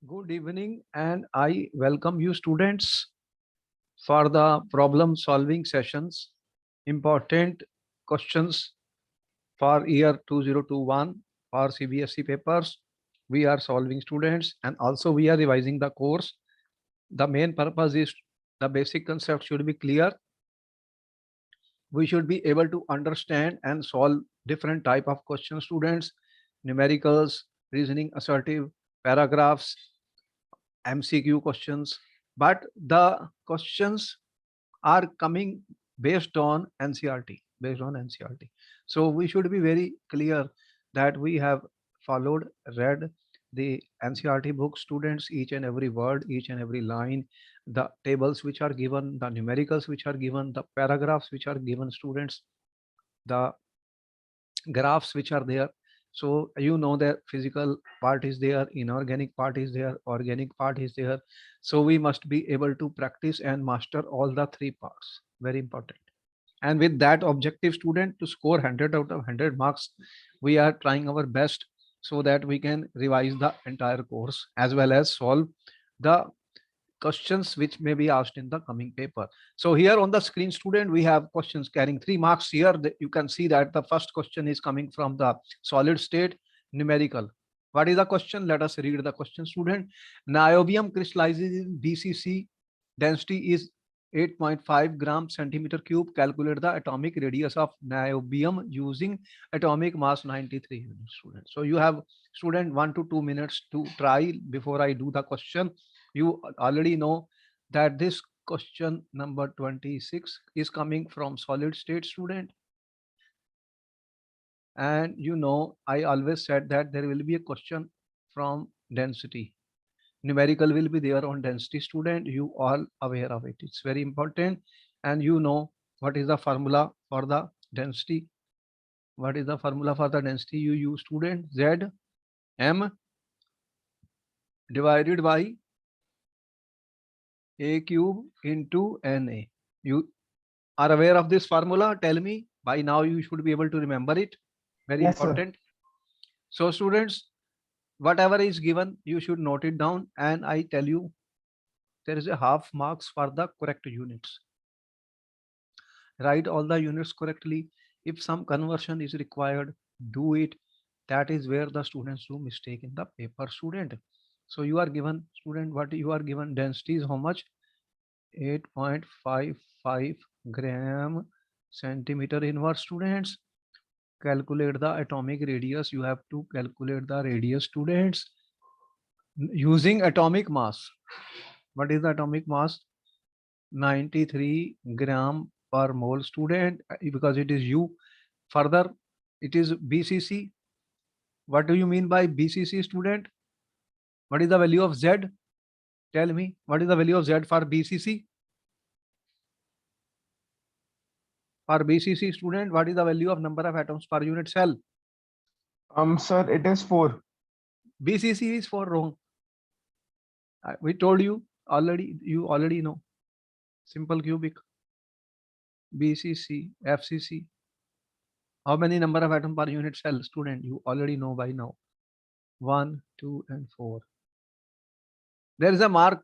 Good evening, and I welcome you students for the problem solving sessions. Important questions for year 2021 for CBSE papers. We are solving students and also we are revising the course. The main purpose is the basic concept should be clear. We should be able to understand and solve different type of questions, students, numericals, reasoning, assertive, paragraphs, MCQ questions, but the questions are coming based on NCRT, based on NCRT. So we should be very clear that we have followed, read the NCRT book, students, each and every word, each and every line, the tables which are given, the numericals which are given, the paragraphs which are given, students, the graphs which are there. So you know that physical part is there, inorganic part is there, organic part is there. So we must be able to practice and master all the three parts. Very important. And with that objective, student, to score 100 out of 100 marks, we are trying our best so that we can revise the entire course as well as solve the questions which may be asked in the coming paper. So here on the screen, student, we have questions carrying 3 marks. Here you can see that the first question is coming from the solid state numerical. What is the question? Let us read the question, student. Niobium crystallizes in BCC. Density is 8.5 gram centimeter cube. Calculate the atomic radius of niobium using atomic mass 93 units, student. So you have, student, 1 to 2 minutes to try before I do the question. You already know that this question number 26 is coming from solid state, student. And you know, I always said that there will be a question from density. Numerical will be there on density, student. You all aware of it. It's very important. And you know what is the formula for the density. What is the formula for the density you use, student? Z M divided by A cube into Na. You are aware of this formula? Tell me. By now you should be able to remember it. Very Yes, sir. important. So students, whatever is given, you should note it down. And I tell you, there is a half marks for the correct units. Write all the units correctly. If some conversion is required, do it. That is where the students do mistake in the paper, student. So you are given, student, what you are given density is how much? 8.55 gram centimeter inverse, students. Calculate the atomic radius. You have to calculate the radius, students, using atomic mass. What is the atomic mass? 93 gram per mole, student, because it is U. Further, it is BCC. What do you mean by BCC, student? What is the value of Z? Tell me, what is the value of Z for BCC? For BCC, student, what is the value of number of atoms per unit cell? Sir, it is 4. BCC is for wrong. We told you already, you already know. Simple cubic. BCC, FCC. How many number of atom per unit cell, student? You already know by now. 1, 2, and 4. There is a mark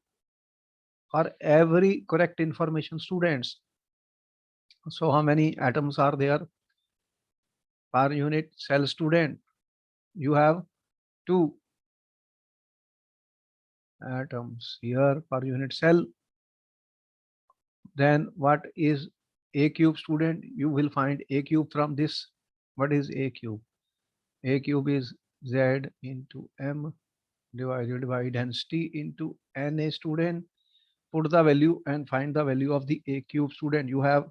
for every correct information, students. So how many atoms are there per unit cell, student? You have 2 atoms here per unit cell. Then what is A cube, student? You will find A cube from this. What is A cube? A cube is Z into M divided by density into Na, student. Put the value and find the value of the A cube, student. You have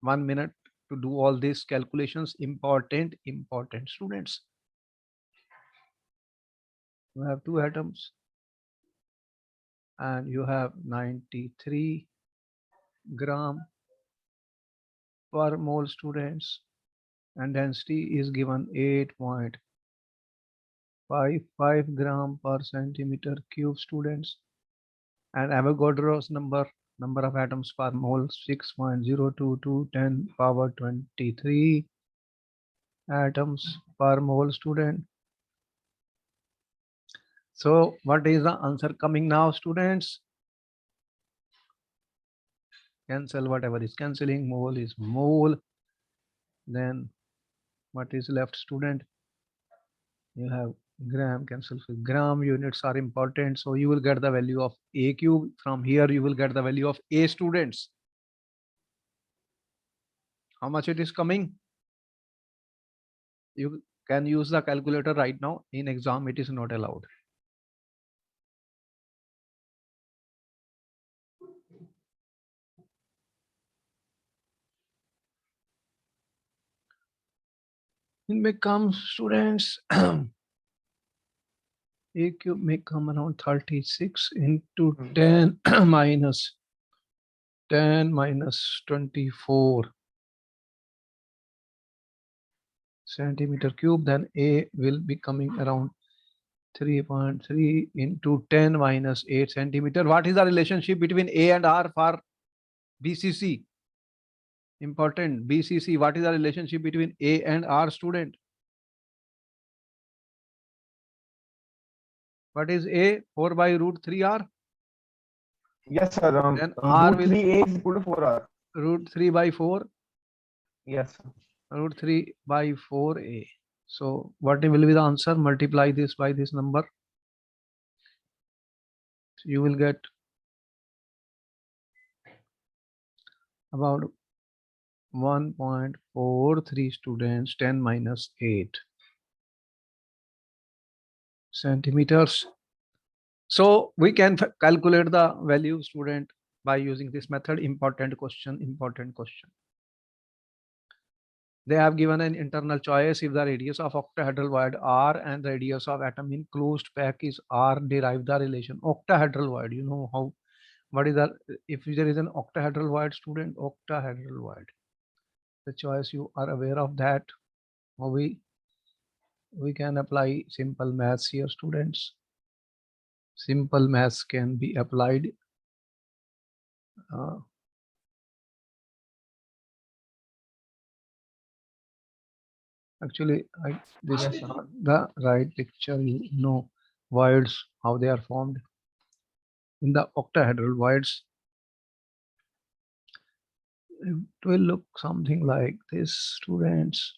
1 minute to do all these calculations. Important students. You have 2 atoms and you have 93 gram per mole, students, and density is given 8.55 gram per centimeter cube, students, and Avogadro's number of atoms per mole 6.022 10 power 23 atoms per mole, student. So what is the answer coming now, students? Cancel whatever is cancelling. Mole is mole. Then what is left, student? You have gram, cancel with gram. Units are important, so you will get the value of a cube. From here you will get the value of a, students. How much it is coming? You can use the calculator right now. In exam it is not allowed. It may come, students. A cube may come around 36 into 10 minus 10 minus 24 centimeter cube. Then A will be coming around 3.3 into 10 minus 8 centimeter. What is the relationship between A and R for BCC? Important. BCC. What is the relationship between A and R, student? What is A? 4 by root 3R. Yes, sir. Then R Root will 3A is equal to 4R. root 3 by 4. Yes, sir. Root 3 by 4A. So what will be the answer? Multiply this by this number. So you will get about 1.43 students, 10 minus 8 centimeters. So we can calculate the value, student, by using this method. Important question, important question. They have given an internal choice. If the radius of octahedral void R and radius of atom in closed pack is R, derive the relation. Octahedral void, you know how, what is the, if there is an octahedral void, student, octahedral void, the choice you are aware of that. How we can apply simple maths here, students. Simple maths can be applied. Actually, this Yes, is sir. not the right picture. You know voids, how they are formed. In the octahedral voids, it will look something like this, students.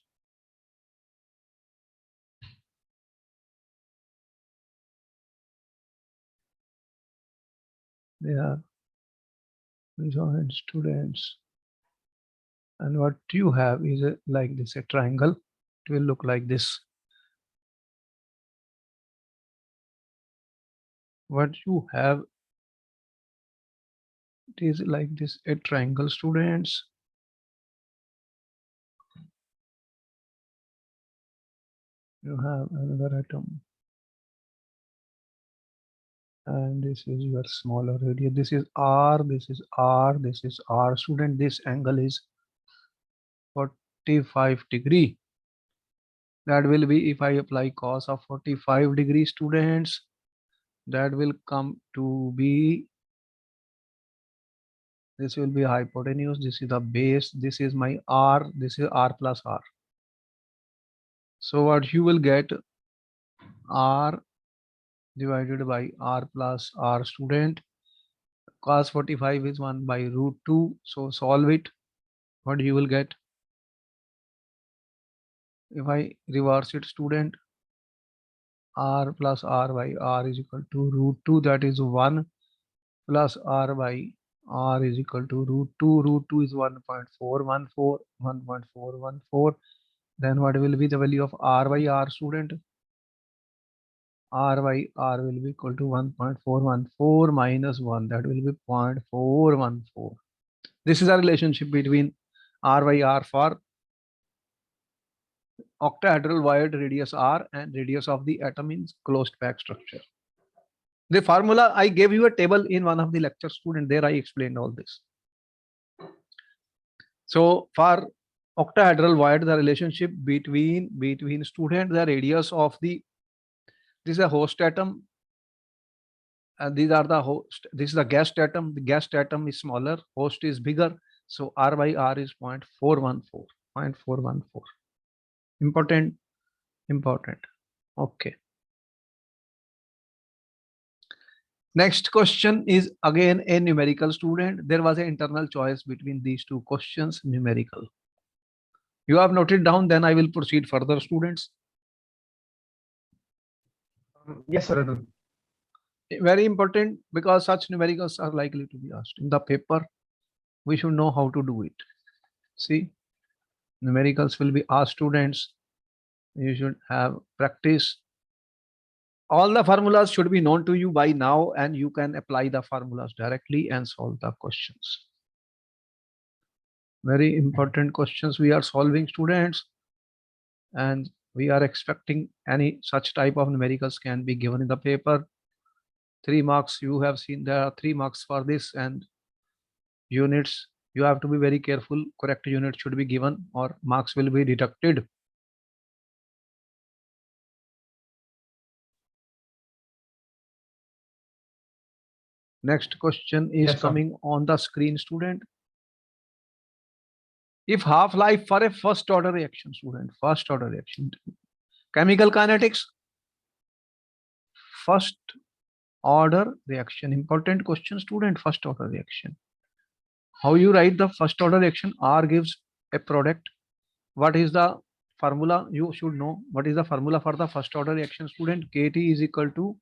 They are joined, students. And what you have is like this, a triangle. It will look like this. What you have, it is like this, a triangle, students. You have another atom. And this is your smaller radius. This is R, this is R, this is R. Student, this angle is 45 degree. That will be, if I apply cos of 45 degrees, students, that will come to be, this will be hypotenuse, this is the base, this is my R, this is R plus R. So what you will get, R divided by R plus R, student. Cos 45 is 1 by root 2. So solve it. What you will get? If I reverse it, student, R plus R by R is equal to root 2. That is 1 plus R by R is equal to root 2. Root 2 is 1.414. 1.414. Then what will be the value of R by R, student? R by R will be equal to 1.414 minus 1. That will be 0.414. This is a relationship between R by R for octahedral void radius R and radius of the atom in closed pack structure. The formula, I gave you a table in one of the lectures, student. There I explained all this. So for octahedral void, the relationship between student, the radius of the, this is a host atom, and these are the host. This is the guest atom. The guest atom is smaller, host is bigger. So R by R is 0.414. 0.414. Important. Okay. Next question is again a numerical student. There was an internal choice between these two questions, numerical. You have noted down, then I will proceed further, students. Yes, sir. Very important because such numericals are likely to be asked in the paper. We should know how to do it. See, numericals will be asked, students. You should have practice. All the formulas should be known to you by now, and you can apply the formulas directly and solve the questions. Very important questions we are solving, students, and we are expecting any such type of numericals can be given in the paper. 3 marks, you have seen there are 3 marks for this, and units, you have to be very careful. Correct unit should be given or marks will be deducted. Next question is Yes, sir. coming on the screen, student. If half-life for a first order reaction, student, first order reaction, chemical kinetics, first order reaction, important question, student, first order reaction. How you write the first order reaction? R gives a product. What is the formula? You should know what is the formula for the first order reaction, student. Kt is equal to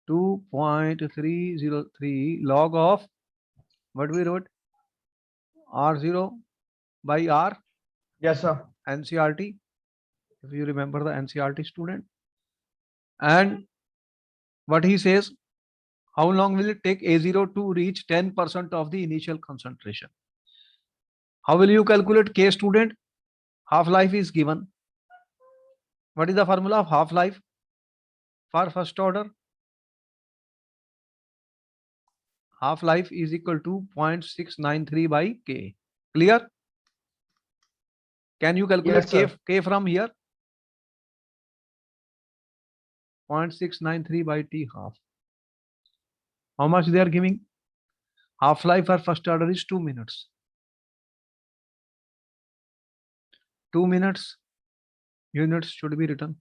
2.303 log of what we wrote, R0 by R. Yes, sir. NCRT, if you remember the NCRT, student. And what he says, how long will it take A0 to reach 10% of the initial concentration? How will you calculate K, student? Half-life is given. What is the formula of half-life for first order? Half-life is equal to 0.693 by K. Clear? Can you calculate Yes, K from here? 0.693 by T half. How much they are giving? Half-life for first order is 2 minutes. 2 minutes. Units should be written.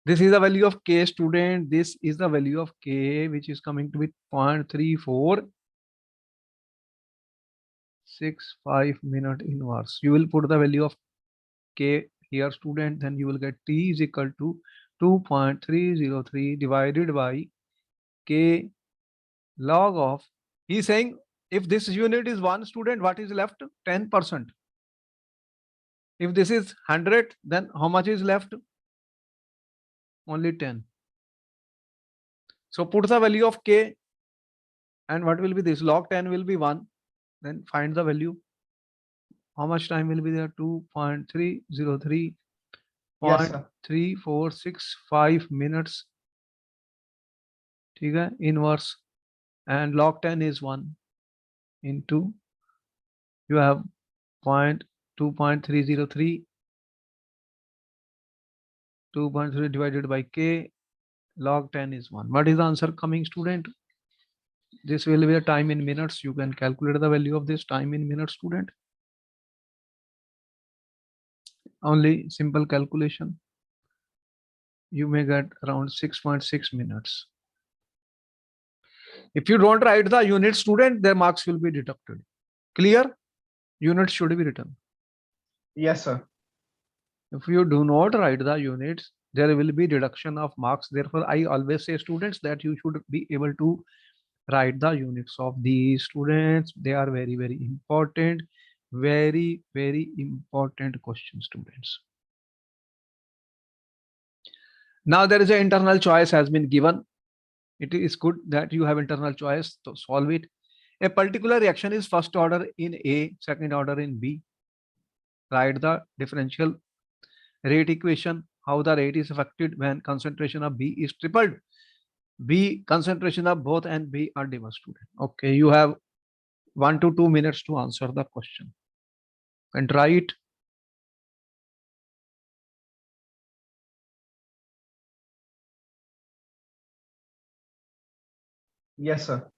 This is the value of K, student. This is the value of K, which is coming to be 0.3465 minute inverse. You will put the value of K here, student. Then you will get T is equal to 2.303 divided by K log of. He's saying if this unit is 1, student, what is left? 10%. If this is 100, then how much is left? Only 10. So put the value of K, and what will be this? Log 10 will be 1. Then find the value. How much time will be there? 2.303, yes, sir. 0.3465 minutes. ठीक है? Inverse. And log 10 is 1 into, you have 2.303, 2.3 divided by K, log 10 is 1. What is the answer coming, student? This will be the time in minutes. You can calculate the value of this time in minutes, student. Only simple calculation. You may get around 6.6 minutes. If you don't write the unit, student, their marks will be deducted. Clear? Units should be written. Yes, sir. If you do not write the units, there will be deduction of marks. Therefore, I always say, students, that you should be able to write the units of these, students. They are very, very important. Very, very important questions, students. Now there is an internal choice has been given. It is good that you have internal choice to solve it. A particular reaction is first order in A, second order in B. Write the differential rate equation, how the rate is affected when concentration of B is tripled. B, concentration of both and B are diverse, student. Okay, you have 1 to 2 minutes to answer the question. And try it. Yes, sir.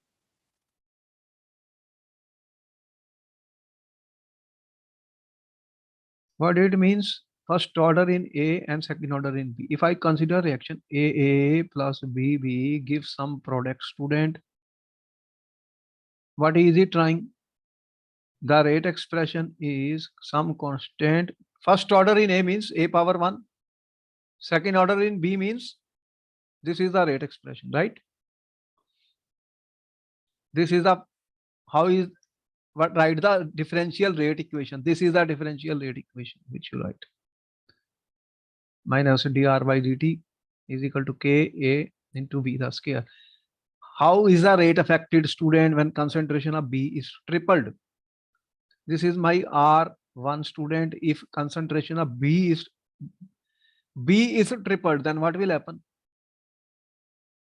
What it means? first order in A and second order in B. If I consider reaction A plus B gives some product, student, what is it trying? The rate expression is some constant. First order in A means A power 1. Second order in B means this is the rate expression, right? This is the, how is, what, write the differential rate equation. This is the differential rate equation which you write. Minus dr by dt is equal to Ka into B, the square. How is the rate affected, student, when concentration of B is tripled? This is my R1, student. If concentration of B is tripled, then what will happen?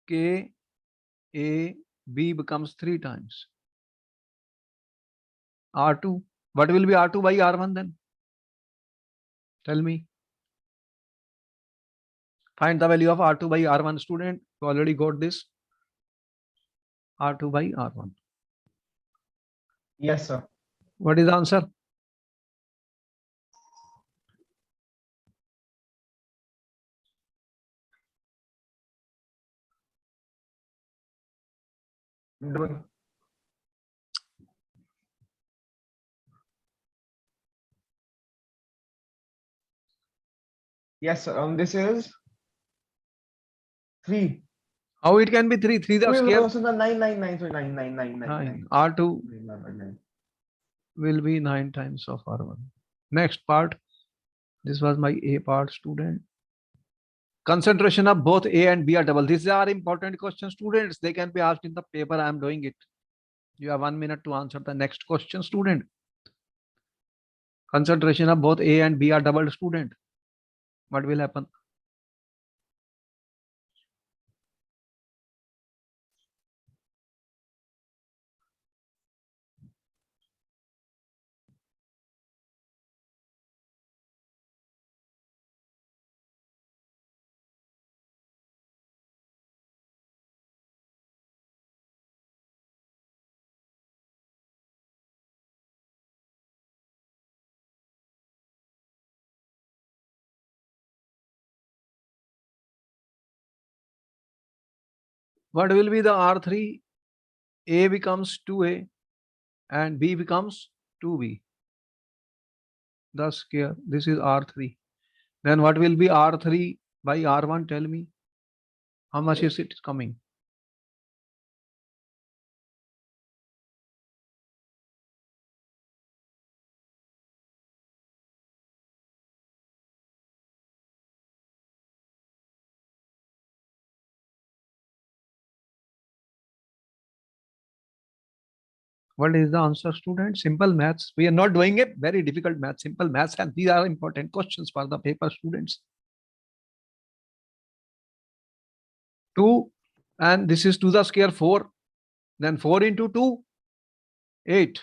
Ka B becomes 3 times R2. What will be R2 by R1 then? Tell me. Find the value of R2 by R1, student. You already got this. R2 by R1. Yes, sir. What is the answer? Doing. Yes, sir. This is 3. How it can be 3? 3 the Wait, square. no, so the 9. So 9. 9. R2 9. will be 9 times of R1. Next part. This was my A part, student. Concentration of both A and B are double. These are important questions, students. They can be asked in the paper. I am doing it. You have 1 minute to answer the next question, student. Concentration of both A and B are doubled, student. What will happen? What will be the R3? A becomes 2A and B becomes 2B. Thus here, this is R3. Then what will be R3 by R1? Tell me. How much is it coming? What is the answer, student? Simple maths. We are not doing a very difficult math, simple maths, and these are important questions for the paper, students. 2 and this is to the square 4. Then 4 into 2, 8.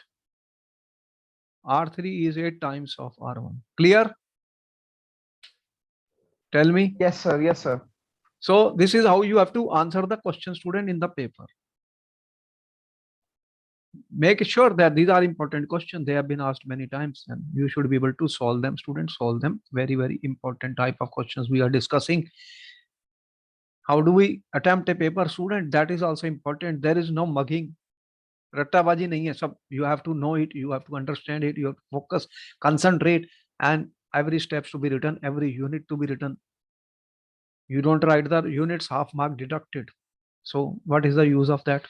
R3 is 8 times of R1. Clear? Tell me. Yes, sir. Yes, sir. So this is how you have to answer the question, student, in the paper. Make sure that these are important questions. They have been asked many times and you should be able to solve them, students. Solve them. Very, very important type of questions we are discussing. How do we attempt a paper, student? That is also important. There is no mugging. Rattabaji nahi hai. Sab, you have to know it. You have to understand it. You have to focus, concentrate, and every steps to be written, every unit to be written. You don't write the units, half mark deducted. So what is the use of that?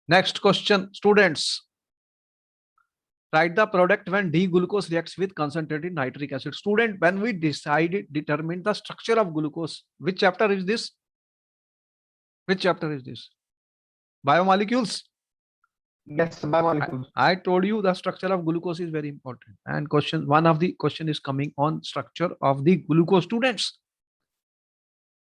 Next question, students. Write the product when D-glucose reacts with concentrated nitric acid. Student, when we determine the structure of glucose, which chapter is this? Which chapter is this? Biomolecules. Yes, sir. Biomolecules. I told you the structure of glucose is very important. And one of the question is coming on structure of the glucose, students.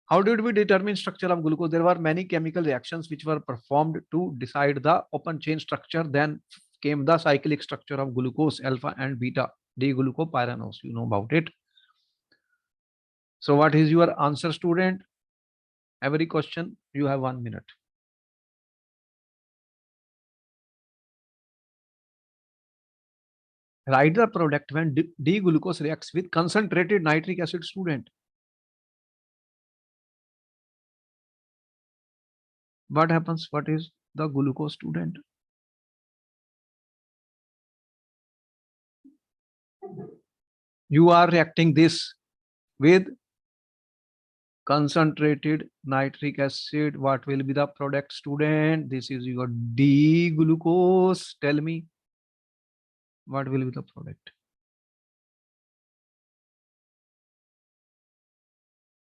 How did we determine structure of glucose? There were many chemical reactions which were performed to decide the open chain structure. Then came the cyclic structure of glucose, alpha and beta, D-glucopyranose. You know about it. So what is your answer, student? Every question, you have 1 minute. Write the product when D-glucose reacts with concentrated nitric acid, student. What happens? What is the glucose, student? You are reacting this with concentrated nitric acid. What will be the product, student? This is your D-glucose. Tell me, what will be the product?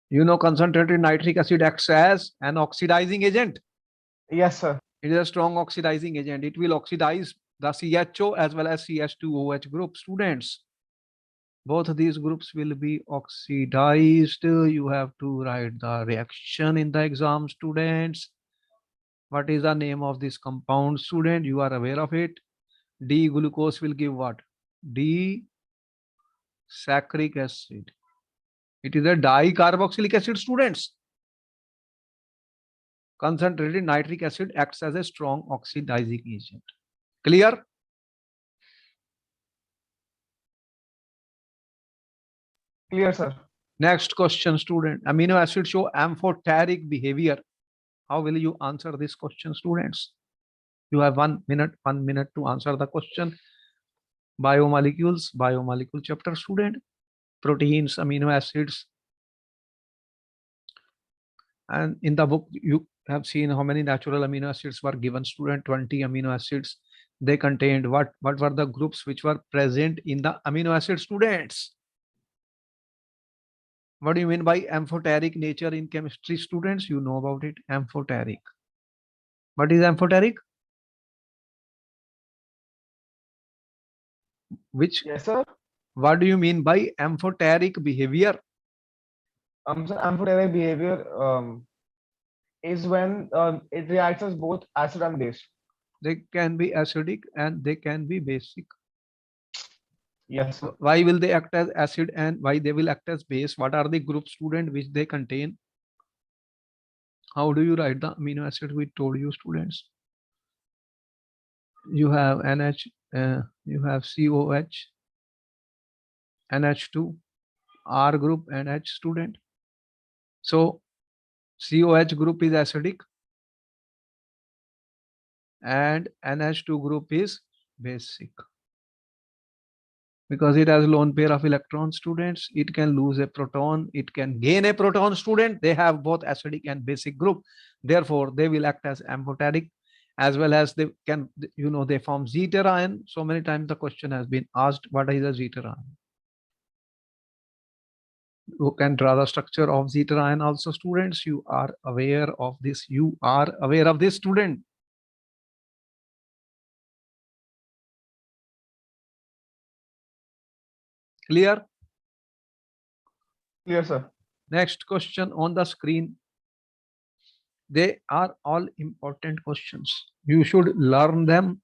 You know, concentrated nitric acid acts as an oxidizing agent. Yes, sir. It is a strong oxidizing agent. It will oxidize the CHO as well as CH2OH group, students. Both of these groups will be oxidized. You have to write the reaction in the exam, students. What is the name of this compound, student? You are aware of it. D-glucose will give what? D-saccharic acid. It is a dicarboxylic acid, students. Concentrated nitric acid acts as a strong oxidizing agent. Clear? Clear, sir. Next question, student. Amino acids show amphoteric behavior. How will you answer this question, students? You have 1 minute to answer the question. Biomolecule chapter, student. Proteins, amino acids. And in the book, you have seen how many natural amino acids were given, student. 20 amino acids. They contained what were the groups which were present in the amino acid, students? What do you mean by amphoteric nature in chemistry, students? You know about it. Amphoteric. What is amphoteric? Which? Yes, sir. What do you mean by amphoteric behavior? So amphoteric behavior is when it reacts as both acid and base. They can be acidic and they can be basic. Yes, sir. Why will they act as acid and why they will act as base? What are the group, student, which they contain? How do you write the amino acid? We told you, students. You have NH, you have COH, NH2, R group and H, student. So COH group is acidic and NH2 group is basic. Because it has lone pair of electrons, students, it can lose a proton, it can gain a proton, student. They have both acidic and basic group. Therefore, they will act as amphoteric as well as they can, you know, they form Z-terine. So many times the question has been asked, what is a Z-terine? You can draw the structure of Z-terine also, students. You are aware of this. You are aware of this, student. Clear? Clear, sir. Next question on the screen. They are all important questions. You should learn them.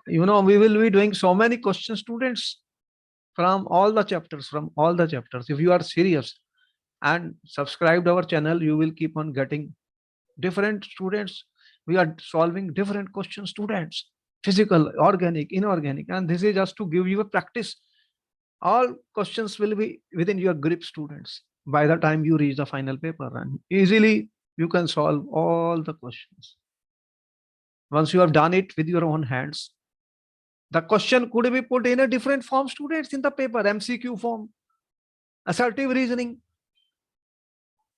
You know, we will be doing so many questions, students, from all the chapters, If you are serious and subscribed our channel, you will keep on getting different students. We are solving different questions, students. Physical, organic, inorganic. And this is just to give you a practice. All questions will be within your grip, students, by the time you reach the final paper, and easily you can solve all the questions. Once you have done it with your own hands, the question could be put in a different form, students, in the paper, MCQ form, assertive reasoning,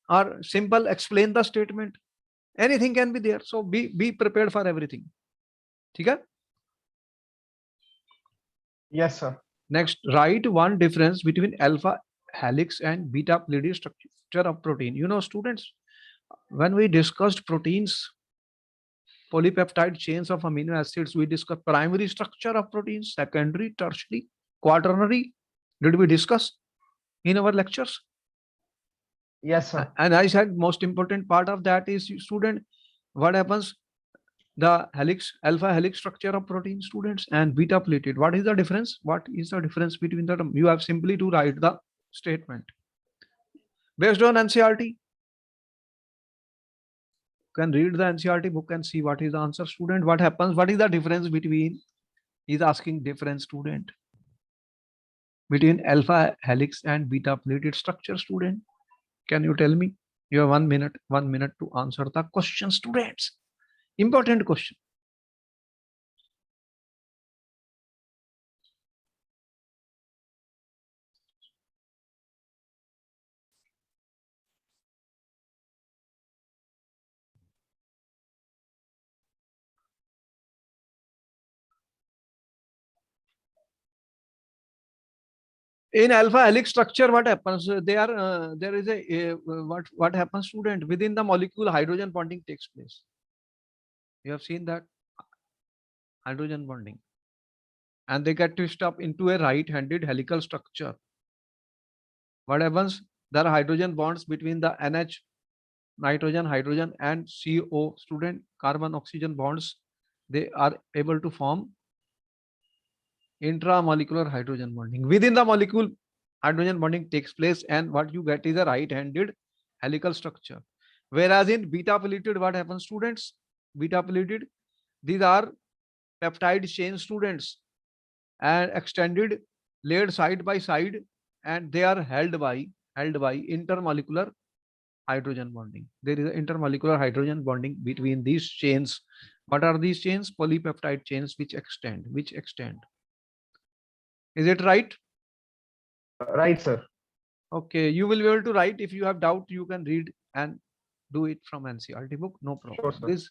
or simple explain the statement. Anything can be there. So be prepared for everything. Okay? Yes, sir. Next, write one difference between alpha helix and beta pleated structure of protein. You know, students, when we discussed proteins, polypeptide chains of amino acids, we discussed primary structure of proteins, secondary, tertiary, quaternary. Did we discuss in our lectures? Yes, sir. And I said most important part of that is, student, what happens? The helix, alpha helix structure of protein, students, and beta pleated. What is the difference? What is the difference between them? You have simply to write the statement based on NCERT. Can read the NCERT book and see what is the answer, student. What happens? What is the difference between He's asking difference, student, between alpha helix and beta plated structure, student. Can you tell me? You have 1 minute to answer the question, students. Important question. In alpha helix structure, what happens? There is what happens, student? Within the molecule, hydrogen bonding takes place. You have seen that hydrogen bonding, and they get twisted up into a right-handed helical structure. What happens? There are hydrogen bonds between the NH, nitrogen, hydrogen, and CO, student, carbon oxygen bonds. They are able to form intramolecular hydrogen bonding. Within the molecule, hydrogen bonding takes place, and what you get is a right-handed helical structure. Whereas in beta pelleted, what happens, students? Beta pelleted, these are peptide chain, students, and extended, laid side by side, and they are held by intermolecular hydrogen bonding. There is intermolecular hydrogen bonding between these chains. What are these chains? Polypeptide chains which extend. Is it right? Right, sir. Okay, you will be able to write. If you have doubt, you can read and do it from NCERT book. No problem. Sure, sir. This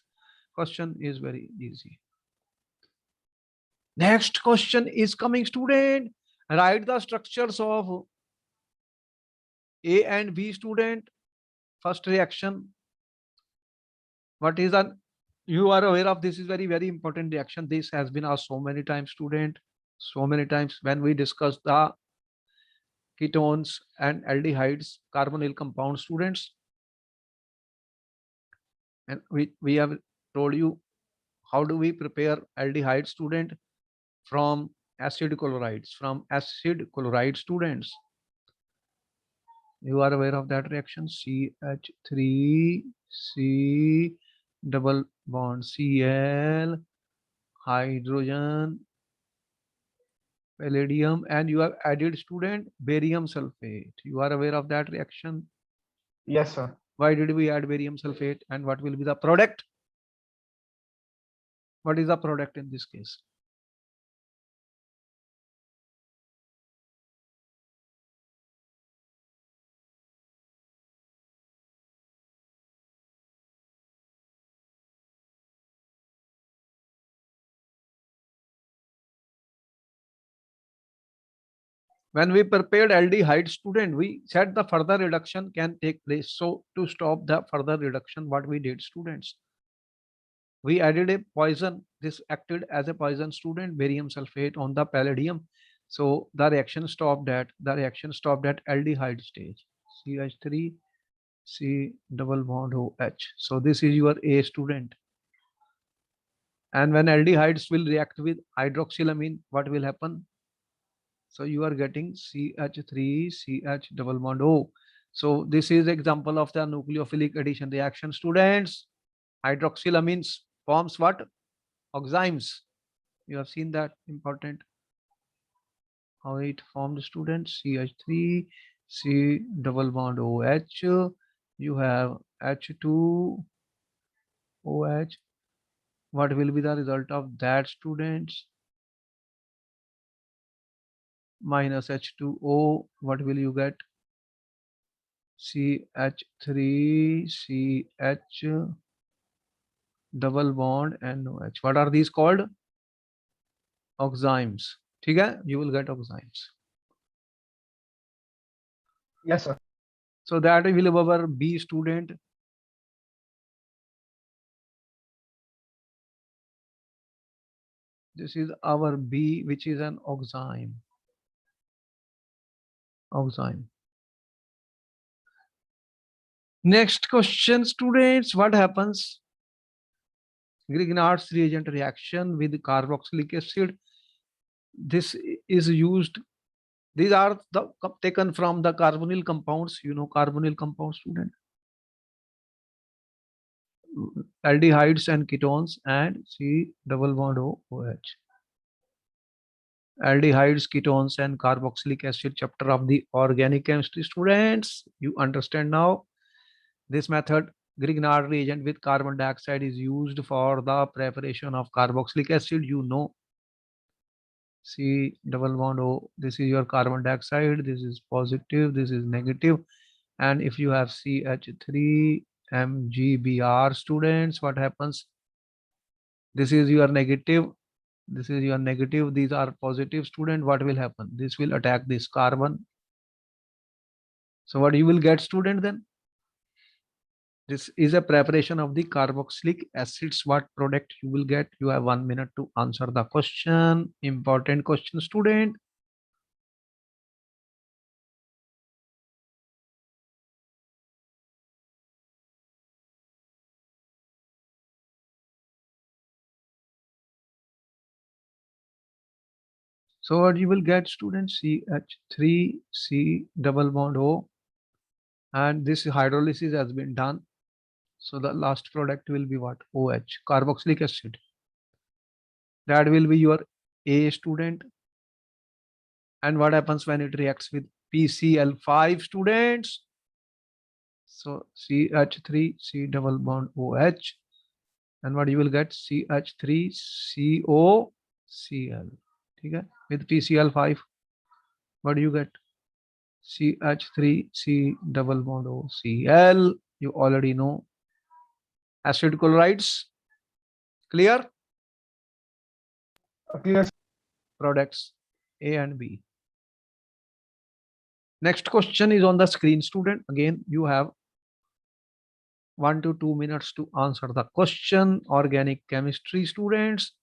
question is very easy. Next question is coming, student. Write the structures of A and B, student. First reaction. What is an, you are aware of this is very important reaction. This has been asked so many times, student. So many times when we discuss the ketones and aldehydes, carbonyl compound, students. And we have told you how do we prepare aldehyde, student, from acid chlorides, students. You are aware of that reaction, CH3C double bond Cl, hydrogen, palladium, and you have added, student, barium sulfate. You are aware of that reaction. Yes, sir. Why did we add barium sulfate, and what will be the product? What is the product in this case? When we prepared aldehyde, student, we said the further reduction can take place. So to stop the further reduction, what we did, students, we added a poison. This acted as a poison, student, barium sulfate on the palladium. So the reaction stopped at aldehyde stage. CH3 C double bond OH. So this is your A, student. And when aldehydes will react with hydroxylamine, what will happen? So you are getting CH3 CH double bond O. So this is example of the nucleophilic addition reaction, students. Hydroxylamines forms what? Oximes. You have seen that, important. How it formed, students? CH3 C double bond OH. You have H2 OH. What will be the result of that, students? Minus H2O. What will you get? CH3 CH double bond NOH. What are these called? Oximes. ठीक है? You will get oximes. Yes, sir. So that will be our B, student. This is our B, which is an oxime. Next question, students. What happens? Grignard's reagent reaction with carboxylic acid. This is used. These are taken from the carbonyl compounds. You know carbonyl compounds, student. Aldehydes and ketones and C double bond OH. aldehydes, ketones, and carboxylic acid chapter of the organic chemistry. Students, you understand now. This method, Grignard reagent with carbon dioxide, is used for the preparation of carboxylic acid. You know, C double bond O. This is your carbon dioxide. This is positive. This is negative. And if you have CH3 MgBr, students, what happens? This is your negative. This is your negative. These are positive. Student, what will happen? This will attack this carbon. So what you will get, student, then? This is a preparation of the carboxylic acids. What product you will get? You have 1 minute to answer the question. Important question, student. So what you will get, students? CH3, C double bond O. And this hydrolysis has been done. So the last product will be what? OH, carboxylic acid. That will be your A, student. And what happens when it reacts with PCl5, students? So CH3, C double bond OH. And what you will get? CH3COCl. Okay? With PCl5, what do you get? CH3C double bond OCl. You already know. Acid chlorides. Clear? Clear. Products A and B. Next question is on the screen, student. Again, you have 1 to 2 minutes to answer the question. Organic chemistry, students.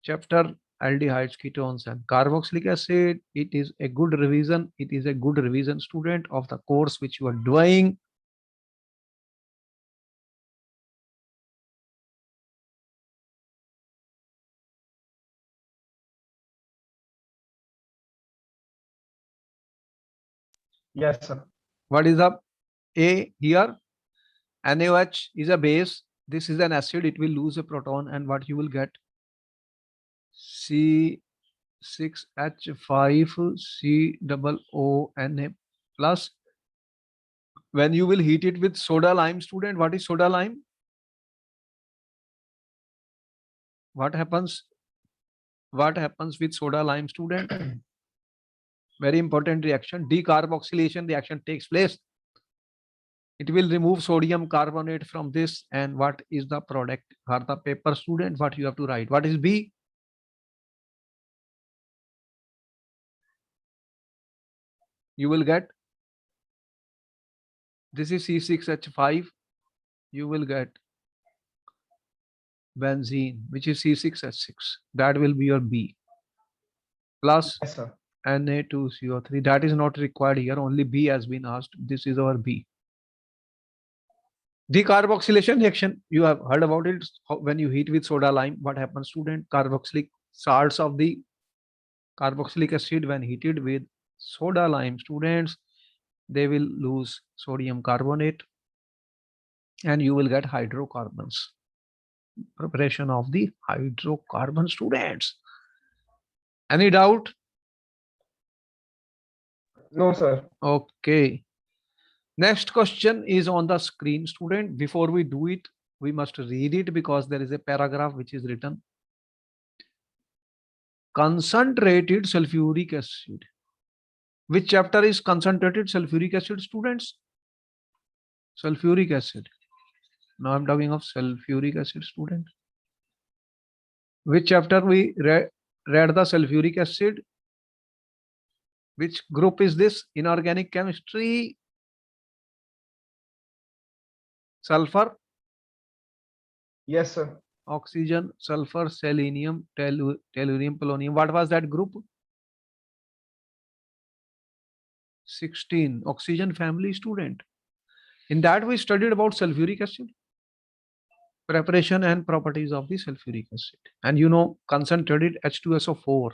Chapter aldehydes, ketones, and carboxylic acid. It is a good revision. It is a good revision, student, of the course which you are doing. Yes, sir. What is up? A here? NaOH is a base. This is an acid. It will lose a proton, and what you will get? C6H5 double O Na plus. When you will heat it with soda lime, student, what is soda lime? What happens? What happens with soda lime, student? Very important reaction. Decarboxylation reaction takes place. It will remove sodium carbonate from this. And what is the product? For the paper, student, what you have to write? What is B? You will get, this is C6H5. You will get benzene, which is C6H6. That will be your B. Plus Yes, sir. Na2CO3. That is not required here. Only B has been asked. This is our B. Decarboxylation reaction, you have heard about it. When you heat with soda lime, what happens, student? Carboxylic salts of the carboxylic acid, when heated with soda lime, students, they will lose sodium carbonate and you will get hydrocarbons. Preparation of the hydrocarbon, students. Any doubt? No, sir. Okay. Next question is on the screen, student. Before we do it, we must read it because there is a paragraph which is written. Concentrated sulfuric acid. Which chapter is concentrated sulfuric acid, students? Sulfuric acid. Now I'm talking of sulfuric acid, student. Which chapter we read the sulfuric acid? Which group is this? Inorganic chemistry. Sulfur. Yes, sir. Oxygen, sulfur, selenium, tellurium, polonium. What was that group? 16. Oxygen family, student. In that we studied about sulfuric acid, preparation and properties of the sulfuric acid. And you know, concentrated H2SO4.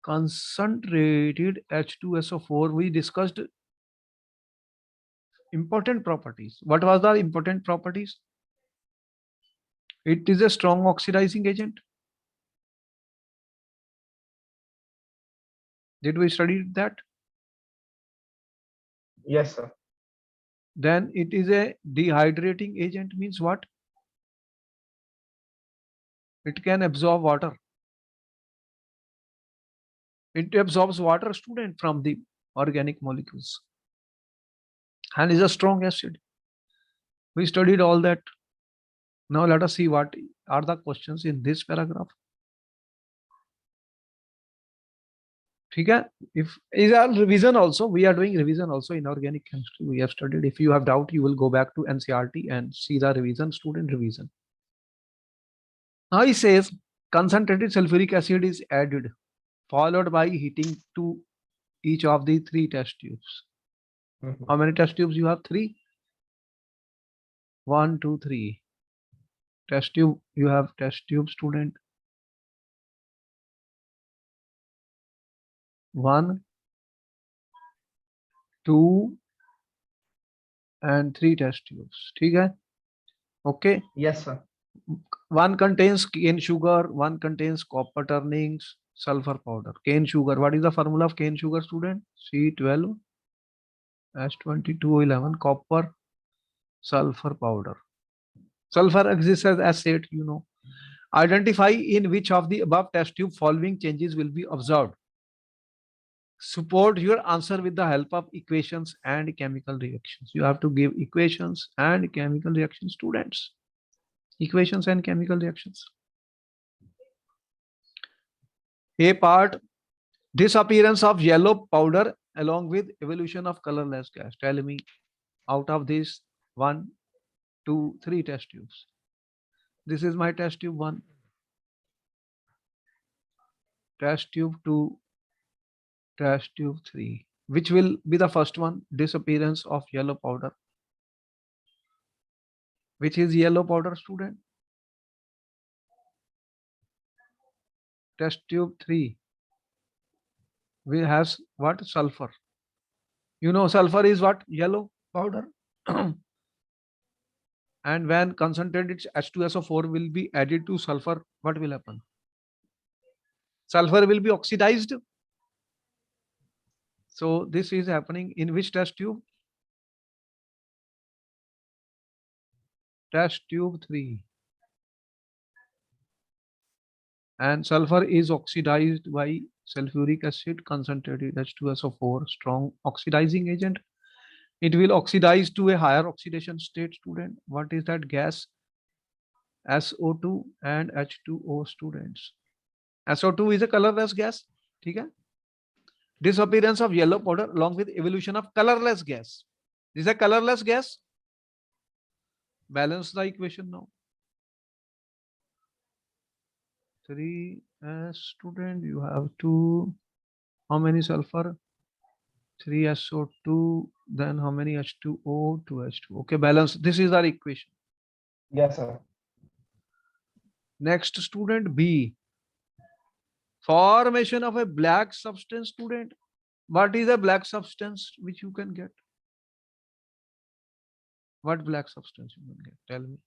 Concentrated H2SO4, we discussed important properties. What was the important properties? It is a strong oxidizing agent. Did we study that? Yes, sir. Then it is a dehydrating agent means what? It can absorb water. It absorbs water, student, from the organic molecules and is a strong acid. We studied all that. Now let us see what are the questions in this paragraph. Okay? If is our revision also, we are doing revision also in organic chemistry. We have studied. If you have doubt, you will go back to NCRT and see the revision, student revision. Now he says concentrated sulfuric acid is added, followed by heating to each of the 3 test tubes. Mhm. How many test tubes you have? 3. 1, 2, 3. Test tube. You have test tube, student. 1, 2, and 3 test tubes. Okay. Okay. Yes, sir. One contains cane sugar, one contains copper turnings, sulfur powder. Cane sugar. What is the formula of cane sugar, student? C12 H22O11 copper sulfur powder. Sulfur exists as acid, you know. Identify in which of the above test tube following changes will be observed. Support your answer with the help of equations and chemical reactions. You have to give equations and chemical reactions, students. Equations and chemical reactions. A part, disappearance of yellow powder along with evolution of colorless gas. Tell me, out of these 1, 2, 3 test tubes. This is my test tube 1, test tube 2, test tube 3. Which will be the first one? Disappearance of yellow powder. Which is yellow powder, student? Test tube 3. We has what? Sulfur. You know sulfur is what? Yellow powder. And when concentrated H2SO4 will be added to sulfur, what will happen? Sulfur will be oxidized. So this is happening in which test tube? Test tube 3. And sulfur is oxidized by sulfuric acid concentrated H2SO4, strong oxidizing agent. It will oxidize to a higher oxidation state, student. What is that gas? SO2 and H2O, students. SO2 is a colorless gas. Okay? Disappearance of yellow powder along with evolution of colorless gas. This is a colorless gas. Balance the equation now. 3 student, you have 2. How many sulfur? 3 SO2. Then how many H2O? 2 H2. Okay, balance. This is our equation. Yes, sir. Next, student B. Formation of a black substance, student. What is a black substance which you can get? What black substance you can get? Tell me.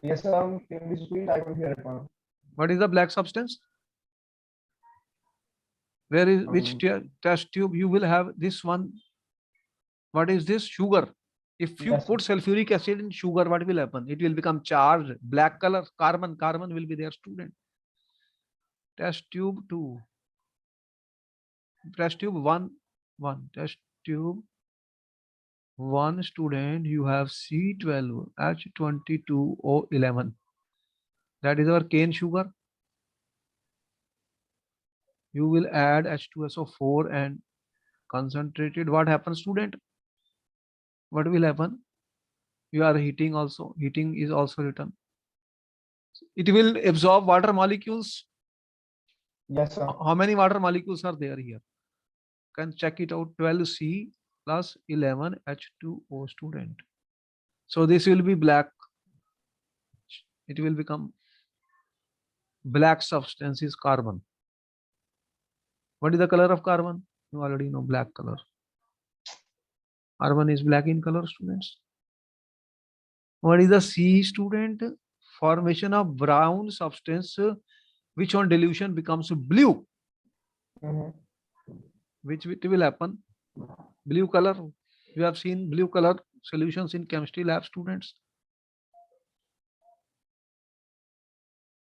Yes, sir. Can you repeat? I can hear it now. What is the black substance? Where is which Um, test tube you will have this one? What is this? Sugar. If you Yes, sir. put sulfuric acid in sugar, what will happen? It will become charged, black color, carbon. Carbon will be there, student. Test tube 2. Test tube 1, 1. Test tube 1, student. You have C12, H22O11. That is our cane sugar. You will add H2SO4 and concentrated. What happens, student? What will happen? You are heating also. Heating is also written. It will absorb water molecules. Yes, sir. How many water molecules are there here? Can check it out. 12C plus 11H2O, student. So this will be black. It will become black substance is carbon. What is the color of carbon? You already know, black color. Carbon is black in color, students. What is the C, student? Formation of brown substance which on dilution becomes blue. Mhm. Which it will happen? Blue color. You have seen blue color solutions in chemistry lab, students.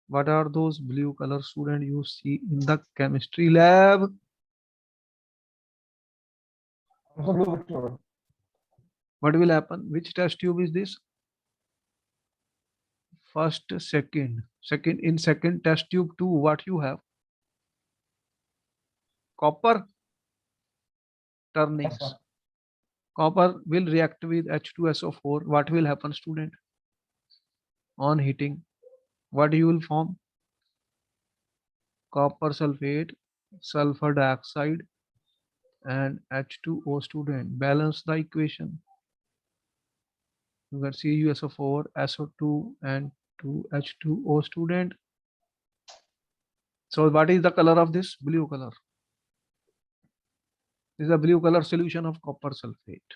What are those blue color, student, you see in the chemistry lab? So blue picture. What will happen? Which test tube is this? First, second in second test tube 2, what you have? Copper Yes, turnings. sir. Copper will react with H2SO4. What will happen, student? On heating, what you will form? Copper sulfate, sulfur dioxide, and H2O, student. Balance the equation. You can see CuSO4, SO2, and 2H2O, student. So what is the color of this? Blue color. This is a blue color solution of copper sulfate.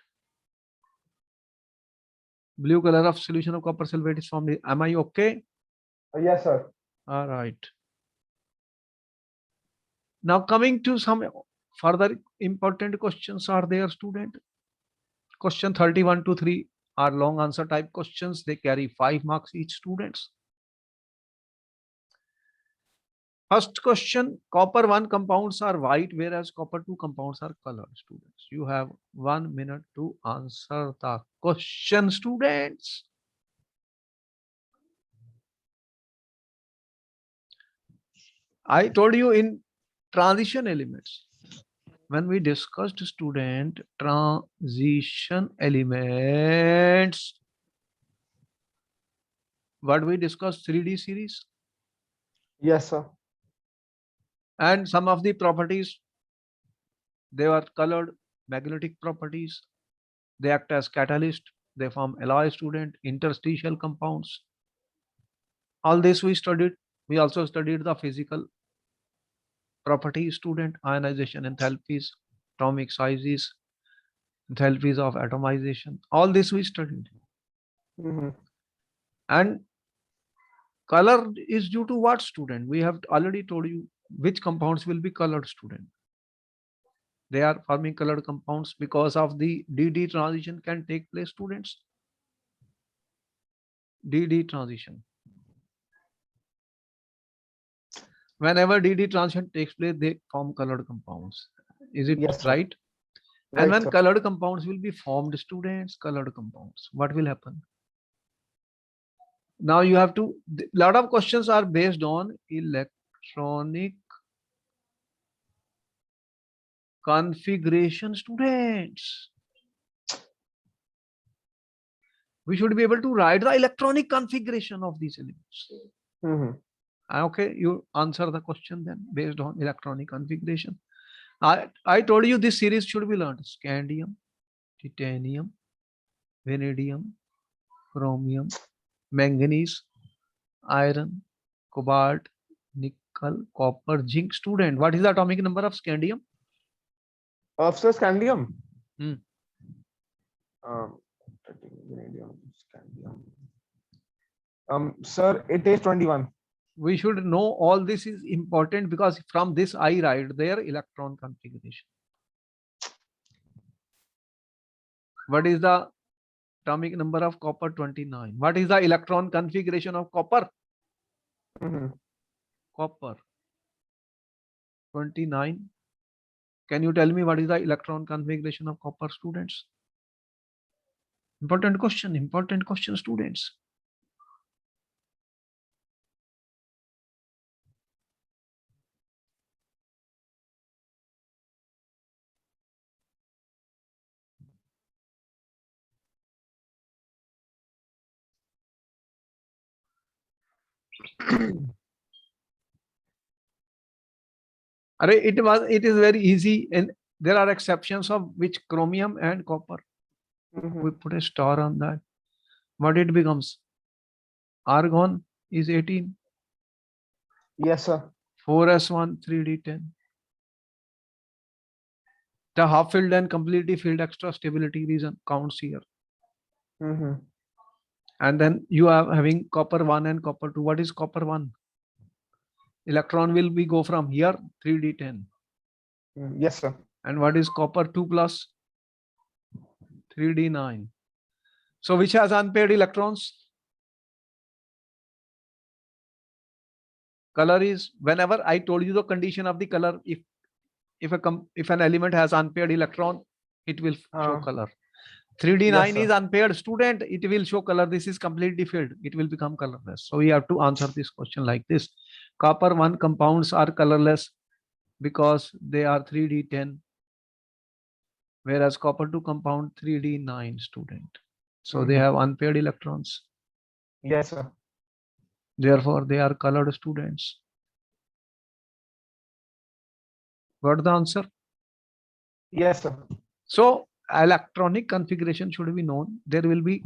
Blue color of solution of copper sulfate is formed. Am I okay? Yes, sir. All right. Now coming to some further important questions are there, student. Question 31 to 3 are long answer type questions. They carry 5 marks each, students. First question, copper 1 compounds are white, whereas copper 2 compounds are colored, students. You have 1 minute to answer the question, students. I told you in transition elements, when we discussed, student, transition elements, what we discussed, 3D series Yes, sir. and some of the properties, they were colored, magnetic properties. They act as catalyst. They form alloy, student, interstitial compounds. All this we studied. We also studied the physical properties, student, ionization enthalpies, atomic sizes, enthalpies of atomization. All this we studied. Mhm. And color is due to what, student? We have already told you which compounds will be colored, student. They are forming colored compounds because of the DD transition can take place, students. DD transition. Whenever DD transition takes place, they form colored compounds. Is it Yes, sir. right? And Right, when sir. colored compounds will be formed, students, colored compounds, what will happen? Now you have to, lot of questions are based on electronic configuration, students. We should be able to write the electronic configuration of these elements. Mhm. Okay, you answer the question then based on electronic configuration. I told you this series should be learned. Scandium, titanium, vanadium, chromium, manganese, iron, cobalt, nickel, copper, zinc. Student, what is the atomic number of scandium? Sir, scandium. Hmm. Um, vanadium, scandium. Sir, it is 21. We should know all this is important because from this I write their electron configuration. What is the atomic number of copper? 29. What is the electron configuration of copper? Mhm. Copper 29. Can you tell me what is the electron configuration of copper, students? Important question, students. It is very easy, and there are exceptions of which chromium and copper. Mhm. We put a star on that. What it becomes? Argon is 18. Yes, sir. 4s1 3d10. The half filled and completely filled extra stability region counts here. Mm-hmm. And then you are having copper 1 and copper 2. What is copper 1? Electron will be go from here 3d10. Yes, sir. And what is copper 2 plus? 3d9. So which has unpaired electrons? Color is, whenever I told you the condition of the color, if an element has unpaired electron, it will show color. 3d9 Yes, is sir. unpaired, student, it will show color. This is completely filled, it will become colorless. So we have to answer this question like this. Copper 1 compounds are colorless because they are 3d10, whereas copper 2 compound 3d9, student. So they have unpaired electrons. Yes, sir. Therefore, they are colored, students. Got the answer? Yes, sir. So electronic configuration should be known. There will be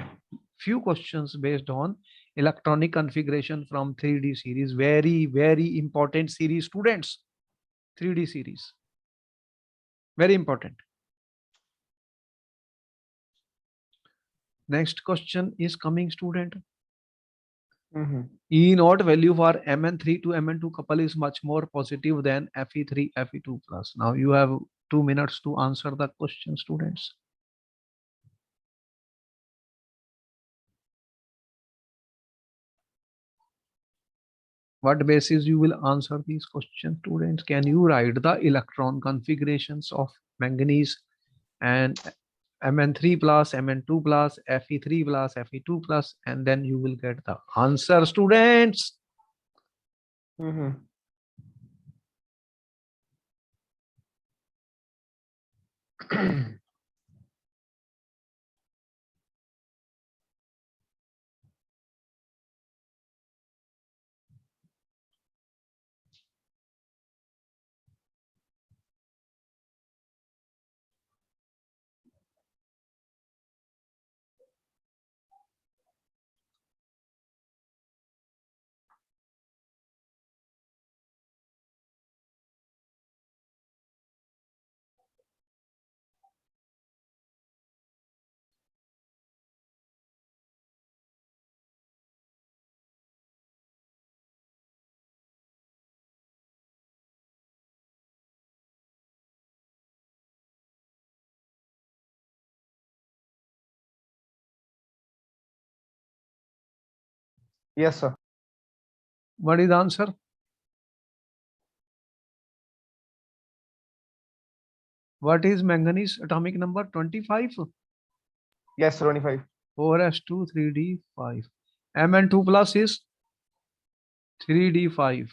few questions based on electronic configuration from 3D series. Very, very important series, students. 3D series. Very important. Next question is coming, student. E naught value for Mn3 to Mn2 couple is much more positive than Fe3, Fe2 plus. Now you have 2 minutes to answer the question, students. What basis you will answer these questions, students? Can you write the electron configurations of manganese and Mn3 plus, Mn2 plus, Fe3 plus, Fe2 plus, and then you will get the answer, students. Yes, sir. What is the answer? What is manganese atomic number? 25. Yes, 25. 4s2 3d5. Mn2 plus is 3d5.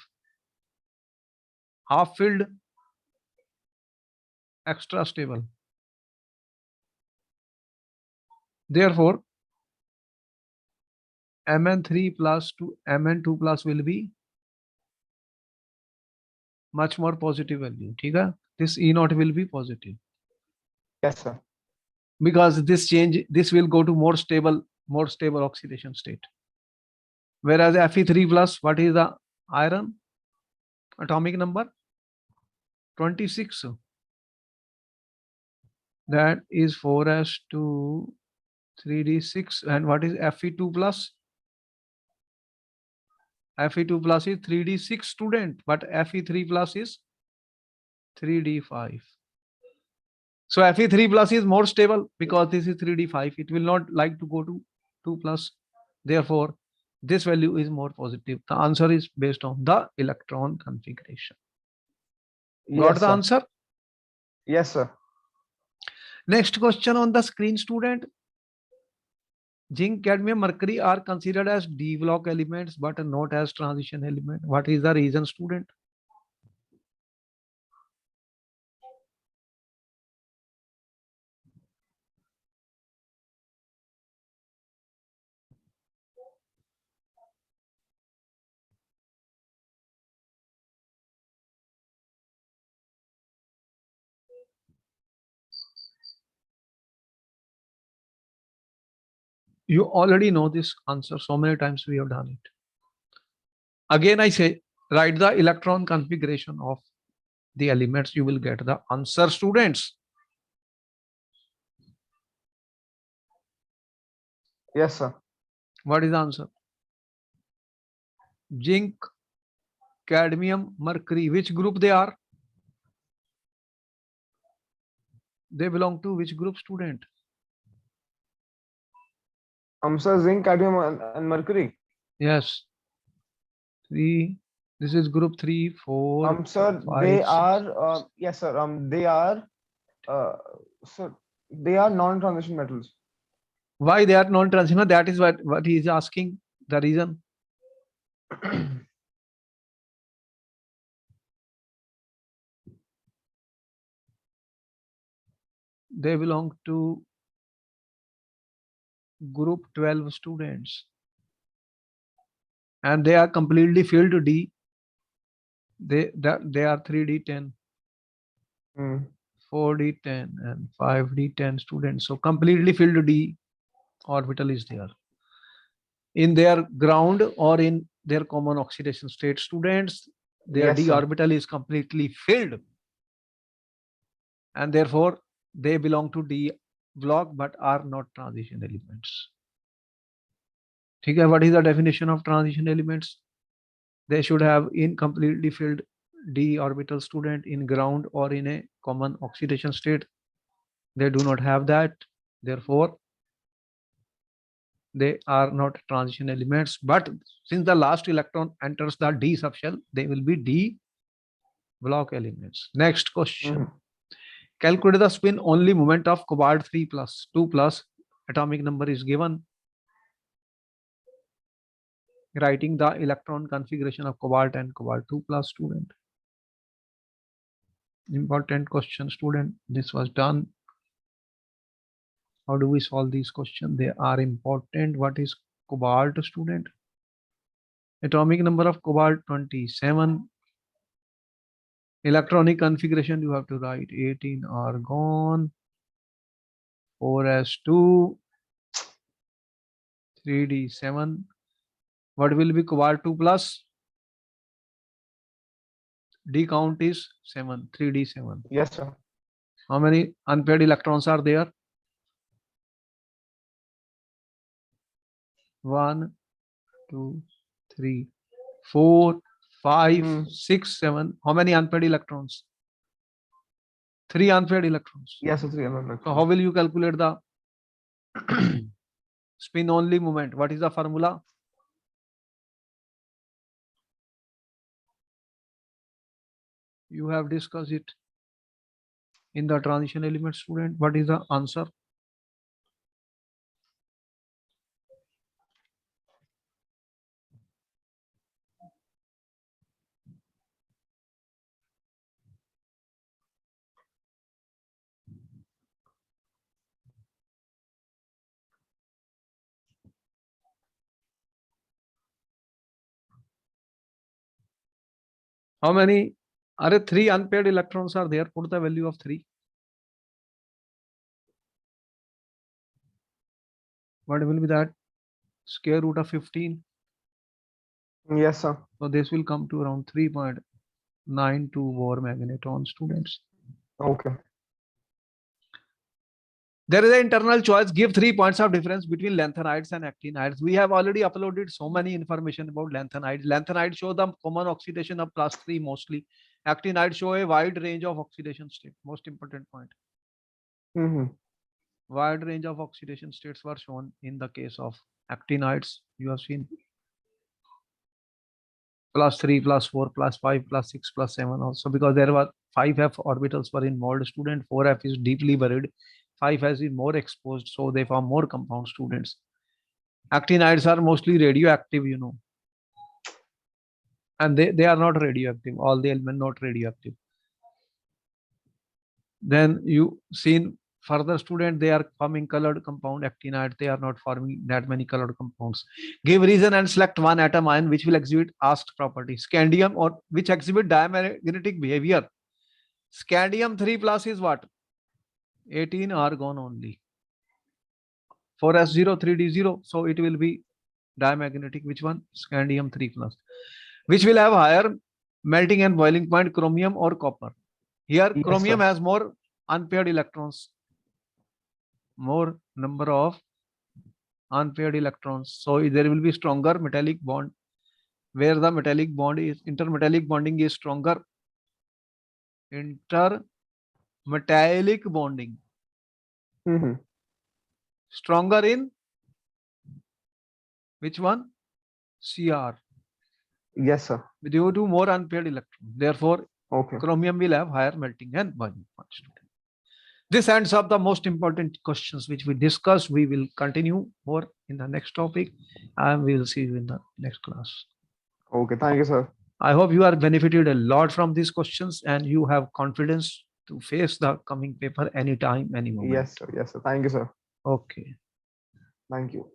Half filled, extra stable. Therefore, Mn3 plus to Mn2 plus will be much more positive value. Okay? This E naught will be positive. Yes, sir. Because this will go to more stable oxidation state. Whereas Fe3 plus, what is the iron atomic number? 26. That is 4s2 3d6. And what is Fe2 plus? Fe2 plus is 3d6, student, but Fe3 plus is 3d5. So Fe3 plus is more stable because this is 3d5. It will not like to go to 2 plus. Therefore, this value is more positive. The answer is based on the electron configuration. Got Yes, the sir. answer? Yes, sir. Next question on the screen, student. Zinc, cadmium, mercury are considered as D block elements but not as transition element. What is the reason, student? You already know this answer. So many times we have done it. Again, I say, write the electron configuration of the elements. You will get the answer, students. Yes, sir. What is the answer? Zinc, cadmium, mercury. Which group they are? They belong to which group, student? Sir, zinc, cadmium, and mercury. Yes. Three. This is group 3, 4, Sir, 5, they 6. are. Yes, sir. They are. Uh, sir, they are non-transition metals. Why they are non-transitional? That is what he is asking. The reason. They belong to group 12 students. And they are completely filled D. They are 3D10, Hmm. 4D10 and 5D10 students. So completely filled D orbital is there. In their ground or in their common oxidation state, students, their Yes, D sir. orbital is completely filled. And therefore, they belong to D block but are not transition elements. Okay, what is the definition of transition elements? They should have incompletely filled D orbital student in ground or in a common oxidation state. They do not have that. Therefore, they are not transition elements. But since the last electron enters the D subshell, they will be D block elements. Next question. Mhm. Calculate the spin only moment of cobalt 3 plus 2 plus. Atomic number is given. Writing the electron configuration of cobalt and cobalt 2 plus, student. Important question, student. This was done. How do we solve these questions? They are important. What is cobalt, student? Atomic number of cobalt 27. Electronic configuration you have to write 18 argon, 4s2, 3d7. What will be cobalt 2 plus? D count is 7, 3d7. Yes, sir. How many unpaired electrons are there? 1, 2, 3, 4, 5, Hmm. 6, 7. How many unpaired electrons? 3 unpaired electrons. Yes, sir. 300. So how will you calculate the spin only moment? What is the formula? You have discussed it in the transition element, student. What is the answer? How many? Are 3 unpaired electrons are there? Put the value of 3. What will be that? Square root of 15. Yes, sir. So this will come to around 3.92 Bohr magneton, students. Okay. There is an internal choice. Give 3 points of difference between lanthanides and actinides. We have already uploaded so many information about lanthanides. Lanthanides show the common oxidation of +3 mostly. Actinides show a wide range of oxidation state. Most important point. Hmm. Wide range of oxidation states were shown in the case of actinides. You have seen +3, +4, +5, +6, +7 also, because there were 5f orbitals were involved, student. 4f is deeply buried. 5s is more exposed, so they form more compound, students. Actinides are mostly radioactive, you know. And they are not radioactive. All the elements not radioactive. Then you seen further, student, they are forming colored compound actinide. They are not forming that many colored compounds. Give reason and select one atom ion which will exhibit asked property. Scandium or which exhibit diamagnetic behavior. Scandium 3 plus is what? 18 argon only. 4s0, 3d0. So it will be diamagnetic. Which one? Scandium 3 plus. Which will have higher melting and boiling point, chromium or copper? Here, Yes, chromium sir. has more unpaired electrons, more number of unpaired electrons. So there will be stronger metallic bond where the metallic bond is intermetallic bonding is stronger. Intermetallic bonding Mm-hmm. stronger in which one? Cr. Yes, sir. Due to more unpaired electrons. Therefore, Okay. chromium will have higher melting and boiling point. This ends up the most important questions which we discussed. We will continue more in the next topic and we will see you in the next class. Okay. Thank you, sir. I hope you are benefited a lot from these questions and you have confidence to face the coming paper anytime, any moment. Yes, sir. Yes, sir. Thank you, sir. Okay. Thank you.